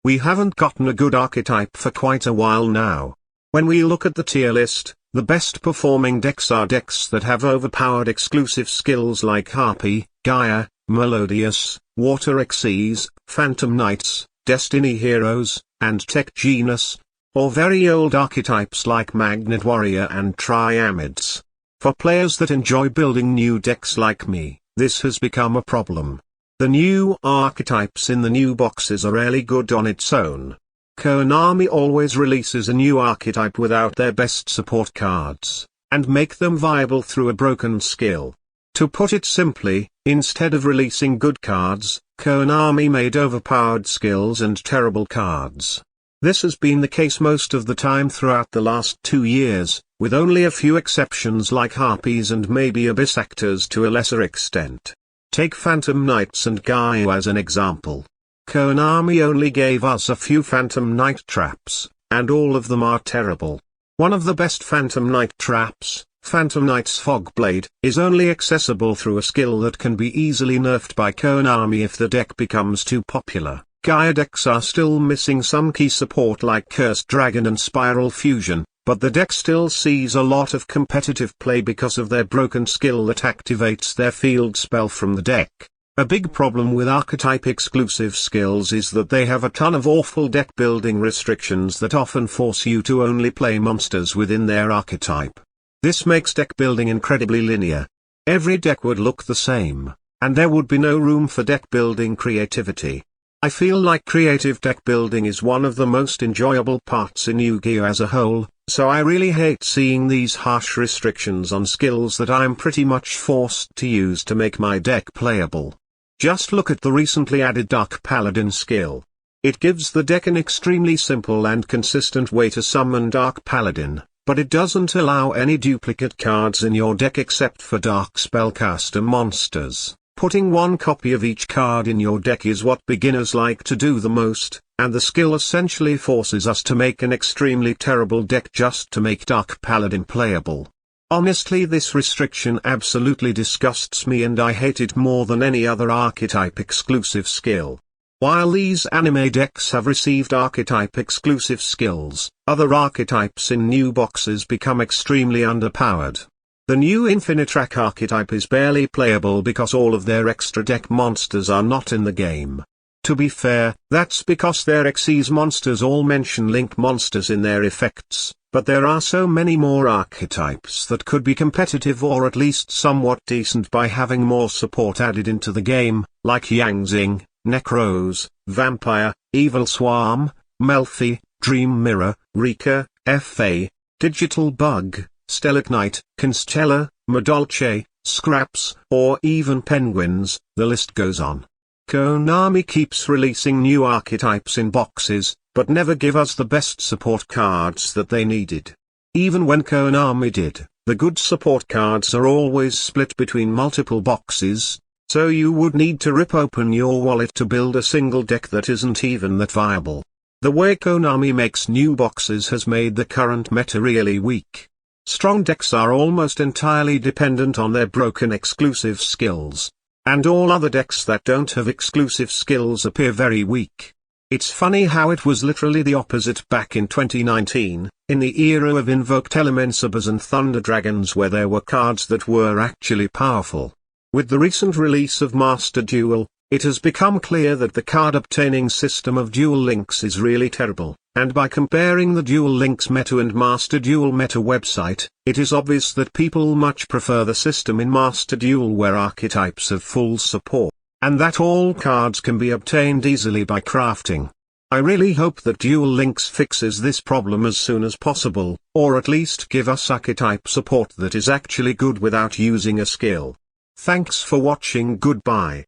We haven't gotten a good archetype for quite a while now. When we look at the tier list, the best performing decks are decks that have overpowered exclusive skills like Harpy, Gaia, Melodious, Water Xyz, Phantom Knights, Destiny Heroes, and Tech Genius, or very old archetypes like Magnet Warrior and Triamids. For players that enjoy building new decks like me, this has become a problem. The new archetypes in the new boxes are rarely good on its own. Konami always releases a new archetype without their best support cards, and make them viable through a broken skill. To put it simply, instead of releasing good cards, Konami made overpowered skills and terrible cards. This has been the case most of the time throughout the last 2 years, with only a few exceptions like Harpies and maybe Abyss Actors to a lesser extent. Take Phantom Knights and Gaia as an example. Konami only gave us a few Phantom Knight traps, and all of them are terrible. One of the best Phantom Knight traps, Phantom Knight's Fogblade, is only accessible through a skill that can be easily nerfed by Konami if the deck becomes too popular. Gaia decks are still missing some key support like Cursed Dragon and Spiral Fusion, but the deck still sees a lot of competitive play because of their broken skill that activates their field spell from the deck. A big problem with archetype-exclusive skills is that they have a ton of awful deck-building restrictions that often force you to only play monsters within their archetype. This makes deck building incredibly linear. Every deck would look the same, and there would be no room for deck-building creativity. I feel like creative deck building is one of the most enjoyable parts in Yu-Gi-Oh! As a whole, so I really hate seeing these harsh restrictions on skills that I'm pretty much forced to use to make my deck playable. Just look at the recently added Dark Paladin skill. It gives the deck an extremely simple and consistent way to summon Dark Paladin, but it doesn't allow any duplicate cards in your deck except for Dark Spellcaster monsters. Putting one copy of each card in your deck is what beginners like to do the most, and the skill essentially forces us to make an extremely terrible deck just to make Dark Paladin playable. Honestly, this restriction absolutely disgusts me and I hate it more than any other archetype-exclusive skill. While these anime decks have received archetype-exclusive skills, other archetypes in new boxes become extremely underpowered. The new INFINITRACK archetype is barely playable because all of their extra deck monsters are not in the game. To be fair, that's because their Xyz monsters all mention Link monsters in their effects, but there are so many more archetypes that could be competitive or at least somewhat decent by having more support added into the game, like Yangzing, Necros, Vampire, Evil Swarm, Melfi, Dream Mirror, Rika, FA, Digital Bug, Stellar Knight, Constella, Madolche, Scraps, or even Penguins, the list goes on. Konami keeps releasing new archetypes in boxes, but never give us the best support cards that they needed. Even when Konami did, the good support cards are always split between multiple boxes, so you would need to rip open your wallet to build a single deck that isn't even that viable. The way Konami makes new boxes has made the current meta really weak. Strong decks are almost entirely dependent on their broken exclusive skills, and all other decks that don't have exclusive skills appear very weak. It's funny how it was literally the opposite back in 2019, in the era of Invoked Elementabers and Thunder Dragons where there were cards that were actually powerful. With the recent release of Master Duel, it has become clear that the card-obtaining system of Duel Links is really terrible, and by comparing the Duel Links meta and Master Duel meta website, it is obvious that people much prefer the system in Master Duel where archetypes have full support, and that all cards can be obtained easily by crafting. I really hope that Duel Links fixes this problem as soon as possible, or at least give us archetype support that is actually good without using a skill. Thanks for watching. Goodbye.